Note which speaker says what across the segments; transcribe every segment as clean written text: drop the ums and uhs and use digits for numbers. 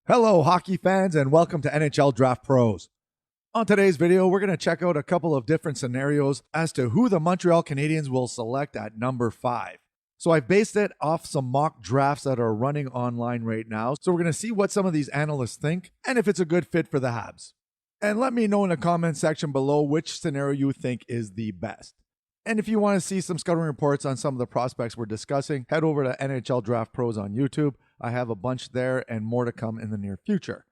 Speaker 1: Hello, hockey fans, and welcome to NHL Draft Pros. On today's video, we're going to check out a couple of different scenarios as to who the Montreal Canadiens will select at number 5. So I've based it off some mock drafts that are running online right now. So we're going to see what some of these analysts think and if it's a good fit for the Habs. And let me know in the comment section below which scenario you think is the best. And if you want to see some scouting reports on some of the prospects we're discussing, head over to NHL Draft Pros on YouTube. I have a bunch there and more to come in the near future.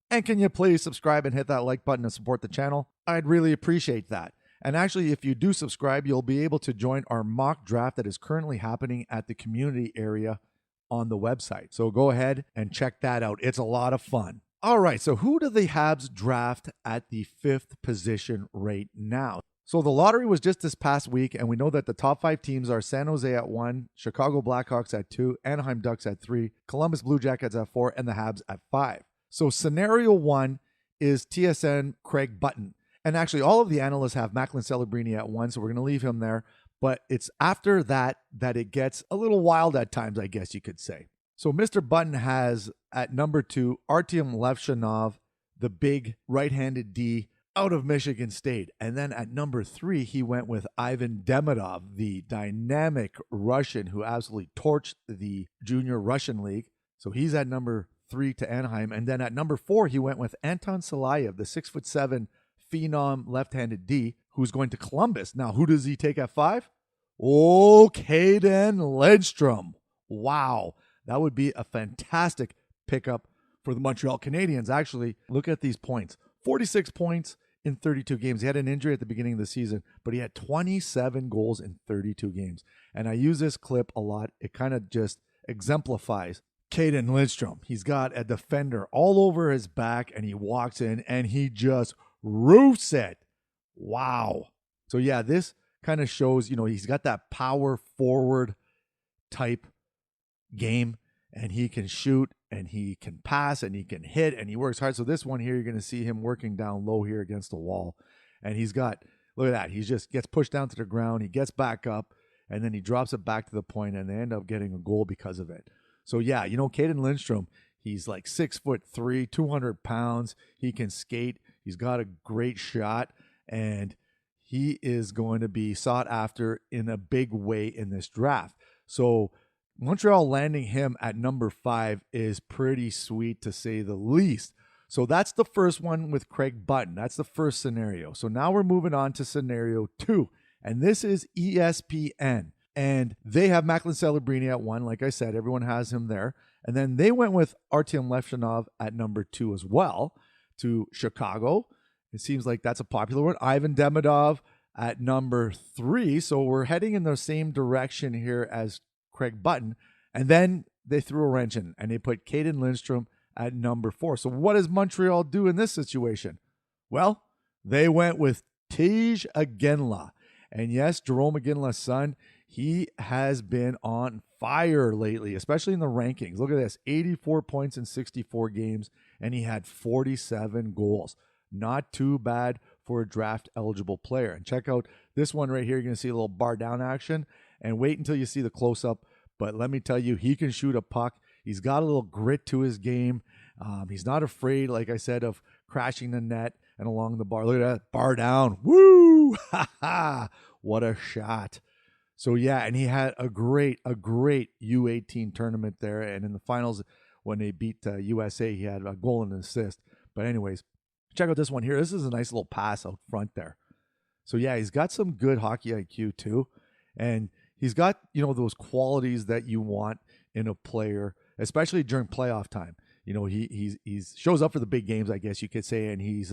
Speaker 1: And can you please subscribe and hit that like button to support the channel? I'd really appreciate that. And actually, if you do subscribe, you'll be able to join our mock draft that is currently happening at the community area on the website. So go ahead and check that out. It's a lot of fun. All right, so who do the Habs draft at the 5th position right now? So the lottery was just this past week, and we know that the top 5 teams are San Jose at 1, Chicago Blackhawks at 2, Anaheim Ducks at 3, Columbus Blue Jackets at 4, and the Habs at 5. So scenario 1 is TSN Craig Button. And actually, all of the analysts have Macklin Celebrini at 1, so we're going to leave him there. But it's after that it gets a little wild at times, I guess you could say. So Mr. Button has at number 2, Artyom Levshunov, the big right-handed D out of Michigan State. And then at number 3, he went with Ivan Demidov, the dynamic Russian who absolutely torched the Junior Russian League. So he's at number 3 to Anaheim. And then at number 4, he went with Anton Salayev, the 6'7" phenom left-handed D, who's going to Columbus. Now, who does he take at 5? Oh, Caden Lidstrom. Wow. That would be a fantastic pickup for the Montreal Canadiens. Actually, look at these points. 46 points in 32 games. He had an injury at the beginning of the season, but he had 27 goals in 32 games. And I use this clip a lot. It kind of just exemplifies Caden Lidstrom. He's got a defender all over his back, and he walks in, and he just roofs it. Wow. So, yeah, this kind of shows, he's got that power forward type game, and he can shoot, and he can pass, and he can hit, and he works hard. So this one here, you're going to see him working down low here against the wall. And he's got, look at that, he just gets pushed down to the ground, he gets back up, and then he drops it back to the point, and they end up getting a goal because of it. So yeah, Caden Lidstrom, he's like 6'3", 200 pounds. He can skate. He's got a great shot, and he is going to be sought after in a big way in this draft. So Montreal landing him at number 5 is pretty sweet, to say the least. So that's the first one with Craig Button. That's the first scenario. So now we're moving on to scenario 2. And this is ESPN. And they have Macklin Celebrini at 1. Like I said, everyone has him there. And then they went with Artyom Levshunov at number 2 as well to Chicago. It seems like that's a popular one. Ivan Demidov at number 3. So we're heading in the same direction here as Craig Button. And then they threw a wrench in, and they put Caden Lidstrom at number 4. So what does Montreal do in this situation? Well, they went with Tej Aginla. And yes, Jerome Aginla's son, he has been on fire lately, especially in the rankings. Look at this, 84 points in 64 games, and he had 47 goals. Not too bad for a draft-eligible player. And check out this one right here. You're going to see a little bar down action. And wait until you see the close-up. But let me tell you, he can shoot a puck. He's got a little grit to his game. He's not afraid, like I said, of crashing the net and along the bar. Look at that, bar down. Woo! Ha ha! What a shot. So, yeah, and he had a great U18 tournament there. And in the finals, when they beat USA, he had a goal and an assist. But anyways, check out this one here. This is a nice little pass out front there. So, yeah, he's got some good hockey IQ too. And he's got, those qualities that you want in a player, especially during playoff time. He shows up for the big games, I guess you could say, and he's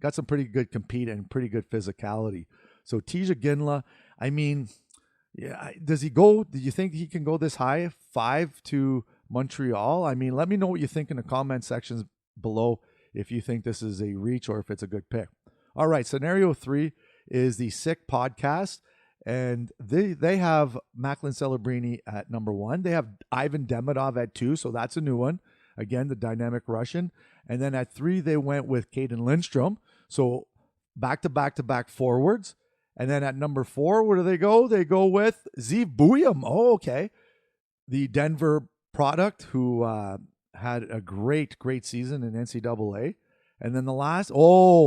Speaker 1: got some pretty good compete and pretty good physicality. So Tej Aginla, I mean, yeah, do you think he can go this high, 5 to Montreal? I mean, let me know what you think in the comment sections below if you think this is a reach or if it's a good pick. All right, scenario 3 is the Sick Podcast. And they have Macklin Celebrini at number 1. They have Ivan Demidov at 2, so that's a new one. Again, the dynamic Russian. And then at 3, they went with Caden Lidstrom. So back-to-back forwards. And then at number 4, where do they go? They go with Zeev Buium. Oh, okay. The Denver product who had a great season in NCAA. And then the last,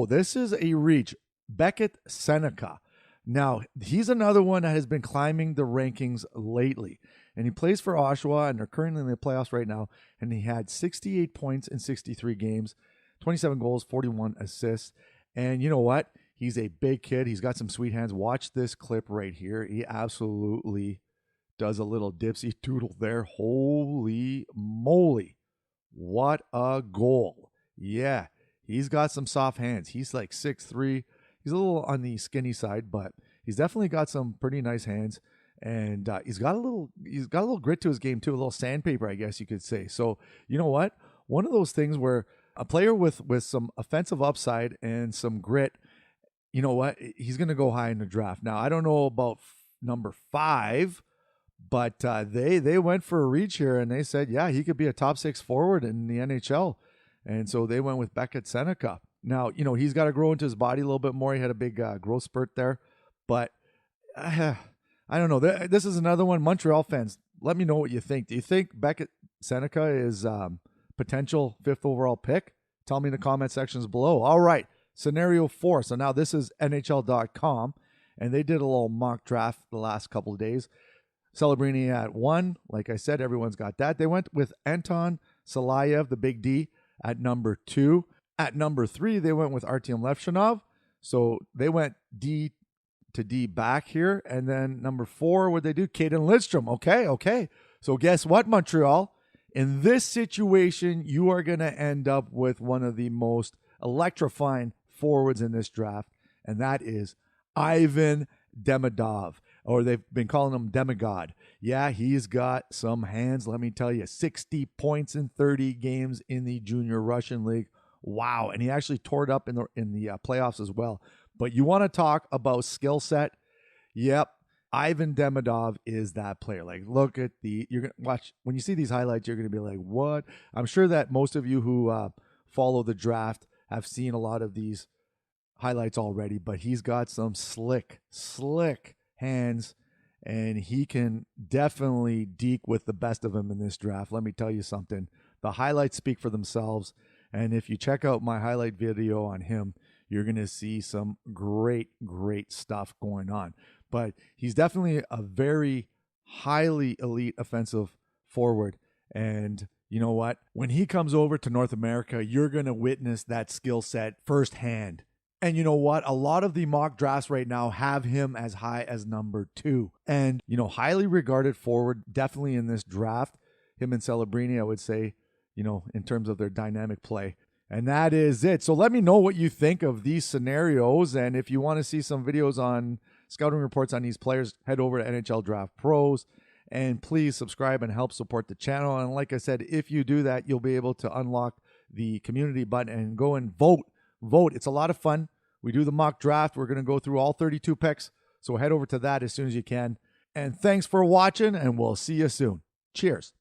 Speaker 1: this is a reach. Beckett Seneca. Now, he's another one that has been climbing the rankings lately. And he plays for Oshawa, and they're currently in the playoffs right now. And he had 68 points in 63 games, 27 goals, 41 assists. And you know what? He's a big kid. He's got some sweet hands. Watch this clip right here. He absolutely does a little dipsy doodle there. Holy moly. What a goal. Yeah, he's got some soft hands. He's like 6'3". He's a little on the skinny side, but he's definitely got some pretty nice hands. And he's got a little grit to his game too, a little sandpaper, I guess you could say. So you know what? One of those things where a player with some offensive upside and some grit, you know what? He's going to go high in the draft. Now, I don't know about number 5, but they went for a reach here, and they said, yeah, he could be a top 6 forward in the NHL. And so they went with Beckett Seneca. Now, you know, he's got to grow into his body a little bit more. He had a big growth spurt there. But I don't know. This is another one. Montreal fans, let me know what you think. Do you think Beckett Seneca is potential 5th overall pick? Tell me in the comment sections below. All right. Scenario 4. So now this is NHL.com, and they did a little mock draft the last couple of days. Celebrini at 1. Like I said, everyone's got that. They went with Anton Salayev, the big D, at number 2. At number 3, they went with Artyom Levshunov. So they went D to D back here. And then number 4, what'd they do? Caden Lidstrom. Okay. So guess what, Montreal? In this situation, you are going to end up with one of the most electrifying forwards in this draft, and that is Ivan Demidov, or they've been calling him Demigod. Yeah, he's got some hands, let me tell you. 60 points in 30 games in the Junior Russian League. Wow, and he actually tore it up in the playoffs as well. But you want to talk about skill set? Yep, Ivan Demidov is that player. Like, look at you're gonna watch when you see these highlights. You're gonna be like, what? I'm sure that most of you who follow the draft have seen a lot of these highlights already. But he's got some slick hands, and he can definitely deke with the best of them in this draft. Let me tell you something. The highlights speak for themselves. And if you check out my highlight video on him, you're going to see some great stuff going on. But he's definitely a very highly elite offensive forward. And you know what? When he comes over to North America, you're going to witness that skill set firsthand. And you know what? A lot of the mock drafts right now have him as high as number 2. And, you know, highly regarded forward, definitely in this draft. Him and Celebrini, I would say, you know, in terms of their dynamic play. And that is it. So let me know what you think of these scenarios. And if you want to see some videos on scouting reports on these players, head over to NHL Draft Pros. And please subscribe and help support the channel. And like I said, if you do that, you'll be able to unlock the community button and go and vote. It's a lot of fun. We do the mock draft. We're going to go through all 32 picks. So head over to that as soon as you can. And thanks for watching, and we'll see you soon. Cheers.